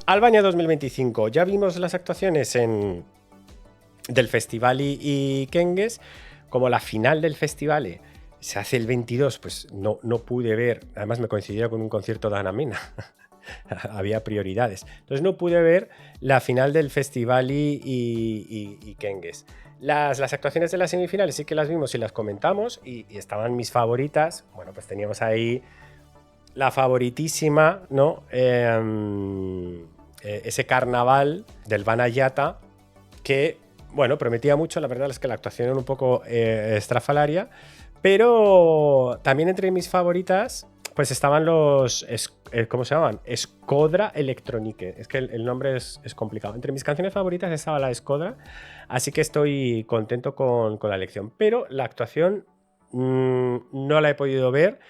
Albania 2025. Ya vimos las actuaciones del festival y Kengues. Como la final del festival se hace el 22, pues no pude ver. Además me coincidía con un concierto de Ana Mena. Había prioridades. Entonces no pude ver la final del festival y Kengues. Las actuaciones de las semifinales sí que las vimos y las comentamos y estaban mis favoritas. Bueno, pues teníamos ahí la favoritísima, ¿no? Ese carnaval del Vanayata que, bueno, prometía mucho. La verdad es que la actuación era un poco estrafalaria, pero también entre mis favoritas pues estaban los, ¿cómo se llaman? Eskodra Electronique. Es que el nombre es complicado. Entre mis canciones favoritas estaba la Eskodra, así que estoy contento con la elección. Pero la actuación no la he podido ver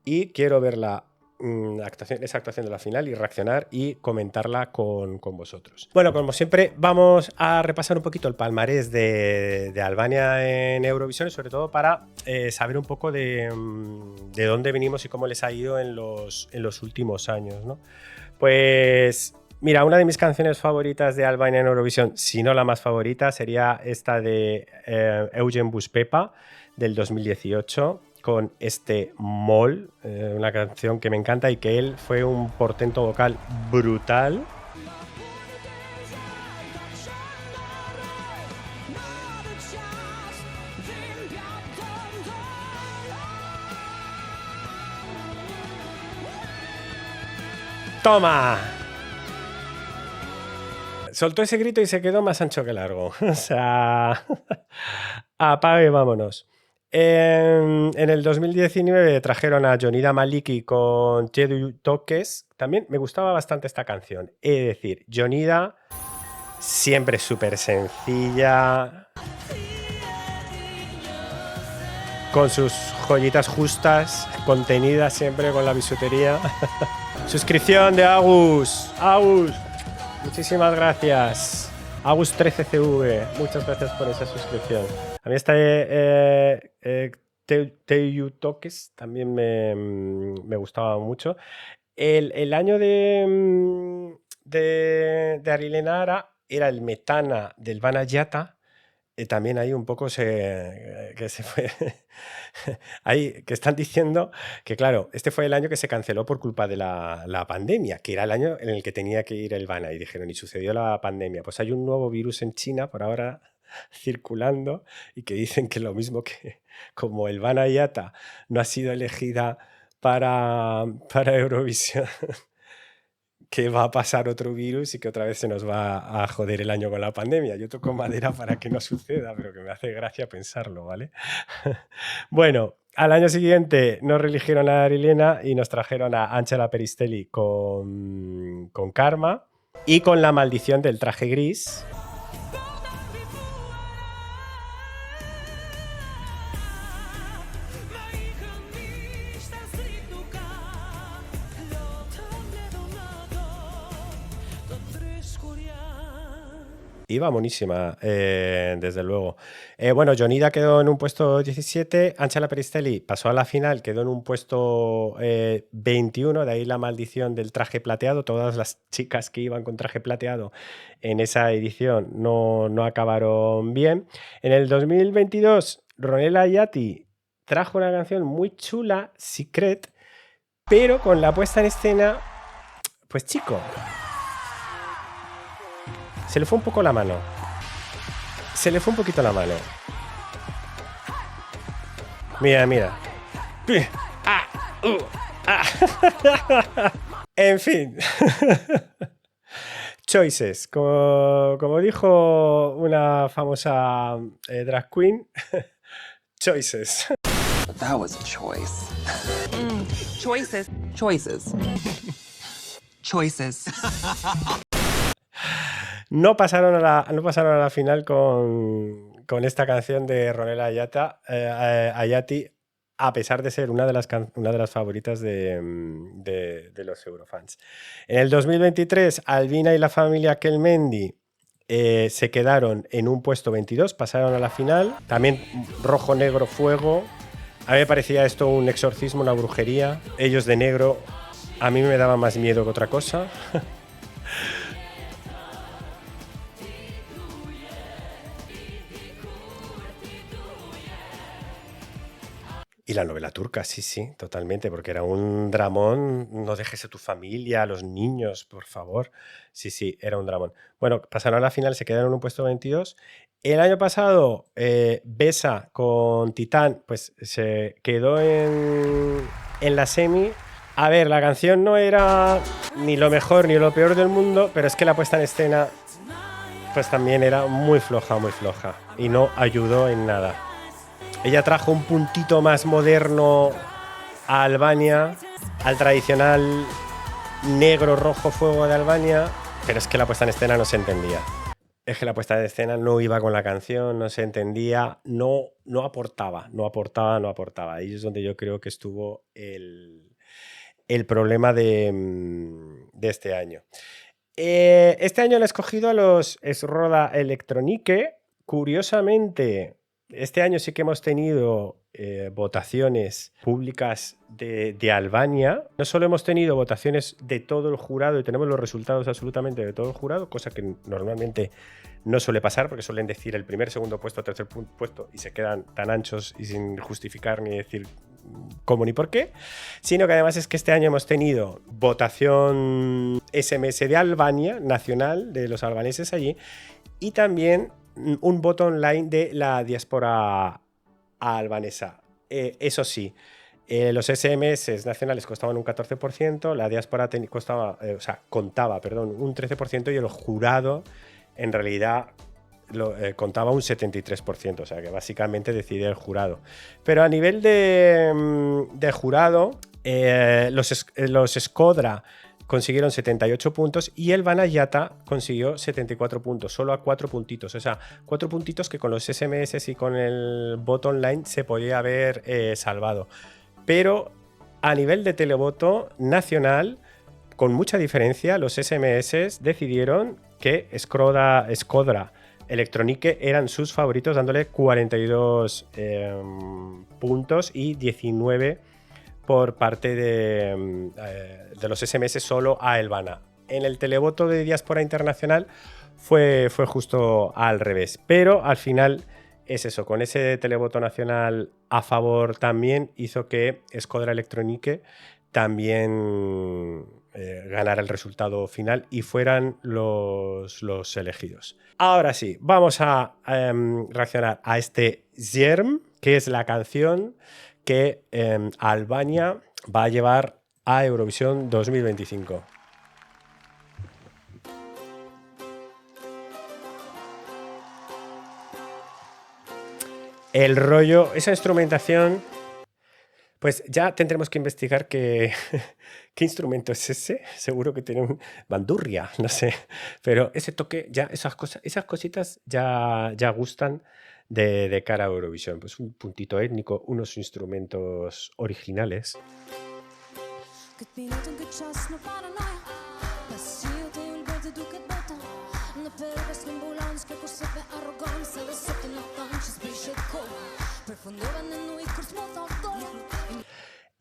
y quiero verla. Esa actuación de la final y reaccionar y comentarla con vosotros. Bueno, como siempre vamos a repasar un poquito el palmarés de Albania en Eurovisión, sobre todo para saber un poco de dónde venimos y cómo les ha ido en los últimos años, ¿no? Pues mira, una de mis canciones favoritas de Albania en Eurovisión, si no la más favorita, sería esta de Eugen Buspepa del 2018 con este Mol, una canción que me encanta y que él fue un portento vocal brutal. ¡Toma! Soltó ese grito y se quedó más ancho que largo. O sea, apague, vámonos. En el 2019 trajeron a Jonida Maliki con Tedu Toques. También me gustaba bastante esta canción. Es decir, Jonida siempre súper sencilla, con sus joyitas justas, contenidas siempre con la bisutería. Suscripción de Agus. Agus, muchísimas gracias. Agus 13CV, muchas gracias por esa suscripción. A mí esta Teyu Toques también me gustaba mucho. El año de Arilena Ara era el Metana del Vanayata. También ahí un poco que se fue. Ahí que están diciendo que, claro, este fue el año que se canceló por culpa de la pandemia, que era el año en el que tenía que ir el Vana. Y dijeron, y sucedió la pandemia. Pues hay un nuevo virus en China por ahora circulando y que dicen que lo mismo, que como el Vanayata no ha sido elegida para Eurovisión, que va a pasar otro virus y que otra vez se nos va a joder el año con la pandemia. Yo toco madera para que no suceda, pero que me hace gracia pensarlo, ¿vale? Bueno, al año siguiente nos reeligieron a Arilena y nos trajeron a Angela Peristelli con Karma y con La maldición del traje gris. Iba monísima, desde luego. Bueno, Jonida quedó en un puesto 17, Angela Peristelli pasó a la final, quedó en un puesto 21, de ahí La maldición del traje plateado. Todas las chicas que iban con traje plateado en esa edición no acabaron bien. En el 2022, Ronela Ayati trajo una canción muy chula, Secret, pero con la puesta en escena, pues chico, se le fue un poco la mano. Se le fue un poquito la mano. Mira, mira. En fin. Choices. Como dijo una famosa drag queen. Choices. That was a choice. Choices. Choices. Choices. No pasaron a la final con esta canción de Ronela Ayati, a pesar de ser una de las favoritas de los Eurofans. En el 2023, Albina y la familia Kelmendi se quedaron en un puesto 22, pasaron a la final. También rojo, negro, fuego. A mí me parecía esto un exorcismo, una brujería. Ellos de negro, a mí me daba más miedo que otra cosa. Y la novela turca, sí, sí, totalmente, porque era un dramón. No dejes a tu familia, a los niños, por favor. Sí, sí, era un dramón. Bueno, pasaron a la final, se quedaron en un puesto 22. El año pasado, Besa con Titán, pues se quedó en la semi. A ver, la canción no era ni lo mejor ni lo peor del mundo, pero es que la puesta en escena, pues también era muy floja, y no ayudó en nada. Ella trajo un puntito más moderno a Albania, al tradicional negro, rojo, fuego de Albania, pero es que la puesta en escena no se entendía. Es que la puesta en escena no iba con la canción, no se entendía, no aportaba. Ahí es donde yo creo que estuvo el problema de este año. Este año le he escogido a los Esroda Electronique. Curiosamente, este año sí que hemos tenido votaciones públicas de Albania. No solo hemos tenido votaciones de todo el jurado y tenemos los resultados absolutamente de todo el jurado, cosa que normalmente no suele pasar porque suelen decir el primer, segundo puesto, tercer puesto y se quedan tan anchos y sin justificar ni decir cómo ni por qué, sino que además es que este año hemos tenido votación SMS de Albania, nacional, de los albaneses allí, y también un voto online de la diáspora albanesa. Eso sí, los SMS nacionales costaban un 14%, la diáspora contaba un 13% y el jurado en realidad contaba un 73%, o sea que básicamente decidía el jurado. Pero a nivel de jurado, los Skodra consiguieron 78 puntos y el Vanayata consiguió 74 puntos, solo a 4 puntitos. O sea, 4 puntitos que con los SMS y con el voto online se podía haber salvado. Pero a nivel de televoto nacional, con mucha diferencia, los SMS decidieron que Skodra Electronique eran sus favoritos, dándole 42 puntos y 19 por parte de los SMS solo a Elvana. En el televoto de diáspora internacional fue justo al revés, pero al final es eso, con ese televoto nacional a favor también hizo que Skodra Electronique también ganara el resultado final y fueran los elegidos. Ahora sí, vamos a reaccionar a este Zerm, que es la canción que Albania va a llevar a Eurovisión 2025. El rollo, esa instrumentación, pues ya tendremos que investigar qué instrumento es ese. Seguro que tiene un bandurria, no sé. Pero ese toque, ya esas cositas ya gustan de cara a Eurovisión. Pues un puntito étnico, unos instrumentos originales.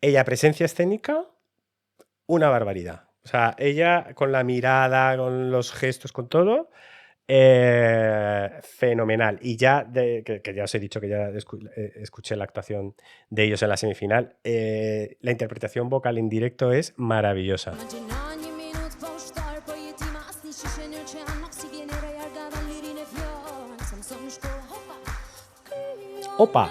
Ella, presencia escénica, una barbaridad. O sea, ella con la mirada, con los gestos, con todo, fenomenal. Y ya, que ya os he dicho que ya escuché la actuación de ellos en la semifinal, la interpretación vocal en directo es maravillosa. ¡Opa!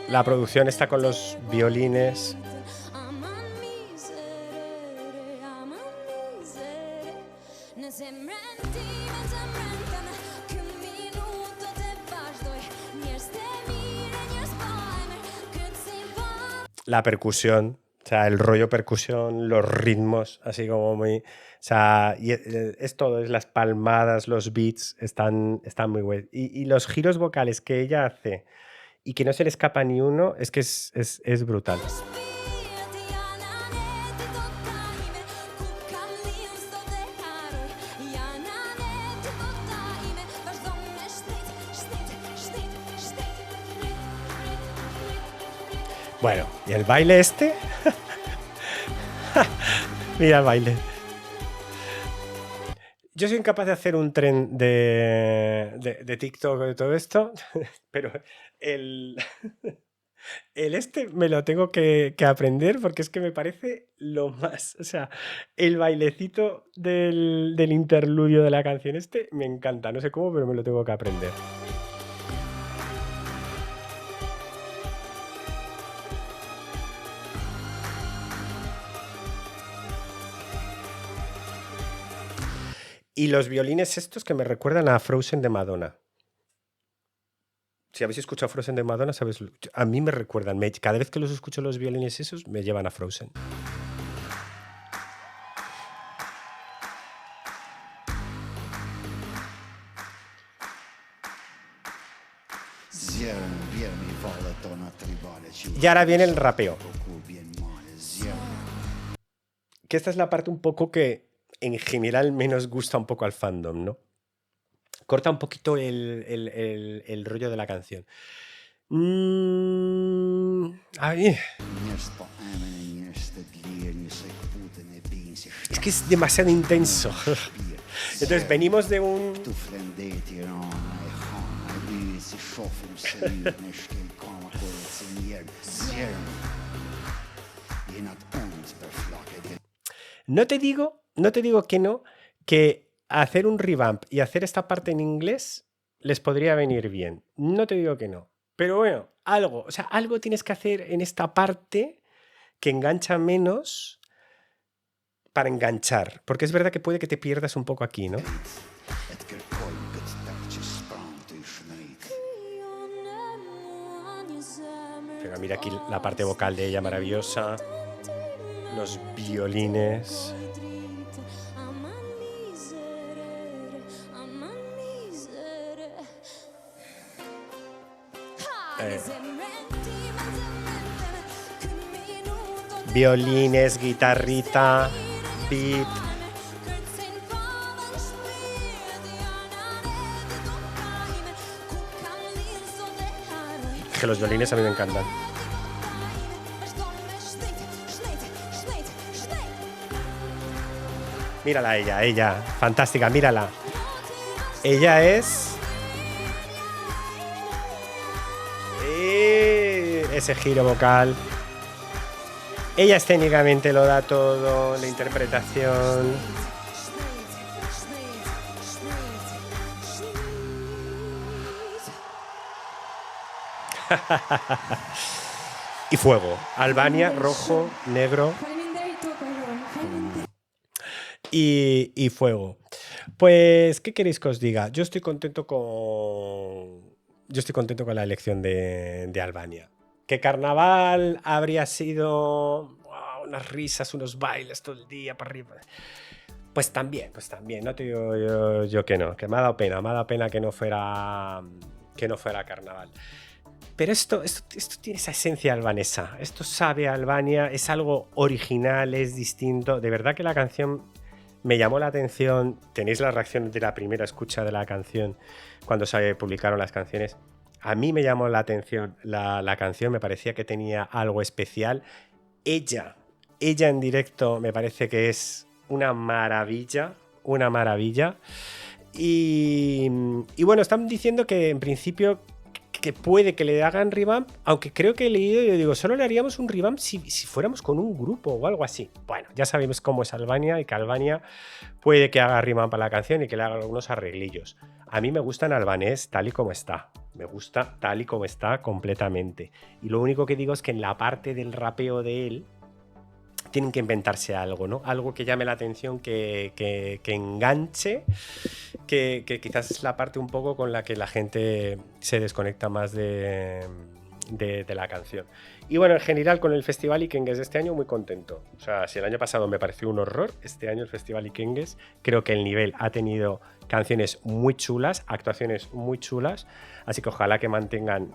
La producción está con los violines. La percusión, o sea, el rollo percusión, los ritmos, así como muy... O sea, y es todo, es las palmadas, los beats, están muy buenos. Y los giros vocales que ella hace y que no se le escapa ni uno, es que es brutal. Bueno, y el baile este. Mira el baile. Yo soy incapaz de hacer un tren de TikTok de todo esto, pero el, el este me lo tengo que aprender porque es que me parece lo más. O sea, el bailecito del interludio de la canción este me encanta. No sé cómo, pero me lo tengo que aprender. Y los violines estos que me recuerdan a Frozen de Madonna. Si habéis escuchado Frozen de Madonna, sabéis. A mí me recuerdan. Cada vez que los escucho los violines esos, me llevan a Frozen. Y ahora viene el rapeo. Que esta es la parte un poco que en general menos gusta un poco al fandom, ¿no? Corta un poquito el rollo de la canción. Ay. Es que es demasiado intenso. Entonces venimos de un... No te digo que no, que hacer un revamp y hacer esta parte en inglés les podría venir bien. No te digo que no. Pero bueno, algo tienes que hacer en esta parte que engancha menos para enganchar. Porque es verdad que puede que te pierdas un poco aquí, ¿no? Pero mira aquí la parte vocal de ella maravillosa. Los violines. Violines, guitarrita, beat. Que los violines a mí me encantan. Mírala ella, fantástica, mírala. Ella es... ese giro vocal. Ella escénicamente lo da todo, la interpretación. Y fuego. Albania, rojo, negro. Y fuego. Pues, ¿qué queréis que os diga? Yo estoy contento con la elección de Albania. Que Carnaval habría sido unas risas, unos bailes todo el día para arriba. Pues también. No te digo yo que no. Que me ha dado pena que no fuera Carnaval. Pero esto tiene esa esencia albanesa. Esto sabe a Albania, es algo original, es distinto. De verdad que la canción me llamó la atención. Tenéis la reacción de la primera escucha de la canción cuando se publicaron las canciones. A mí me llamó la atención la canción, me parecía que tenía algo especial. Ella en directo me parece que es una maravilla. Y bueno, están diciendo que en principio que puede que le hagan revamp, aunque creo que he leído, yo digo, solo le haríamos un revamp si fuéramos con un grupo o algo así. Bueno, ya sabemos cómo es Albania y que Albania puede que haga revamp a la canción y que le haga algunos arreglillos. A mí me gusta en albanés tal y como está. Me gusta tal y como está completamente. Y lo único que digo es que en la parte del rapeo de él tienen que inventarse algo, ¿no? Algo que llame la atención, que enganche, que quizás es la parte un poco con la que la gente se desconecta más de la canción. Y bueno, en general con el Festival Ikengues de este año muy contento. O sea, si el año pasado me pareció un horror, este año el Festival Ikengues creo que el nivel ha tenido canciones muy chulas, actuaciones muy chulas, así que ojalá que mantengan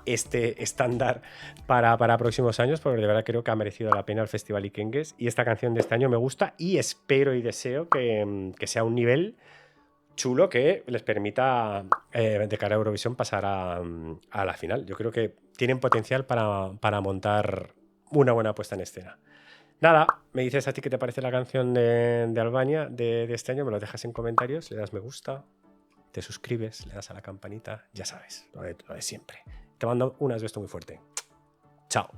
este estándar para próximos años, porque de verdad creo que ha merecido la pena el Festival Ikengues y esta canción de este año me gusta y espero y deseo que sea un nivel chulo que les permita de cara a Eurovisión pasar a la final. Yo creo que tienen potencial para montar una buena puesta en escena. Nada, me dices a ti qué te parece la canción de Albania de este año, me lo dejas en comentarios, le das me gusta, te suscribes, le das a la campanita, ya sabes, lo de siempre. Te mando un beso muy fuerte. Chao.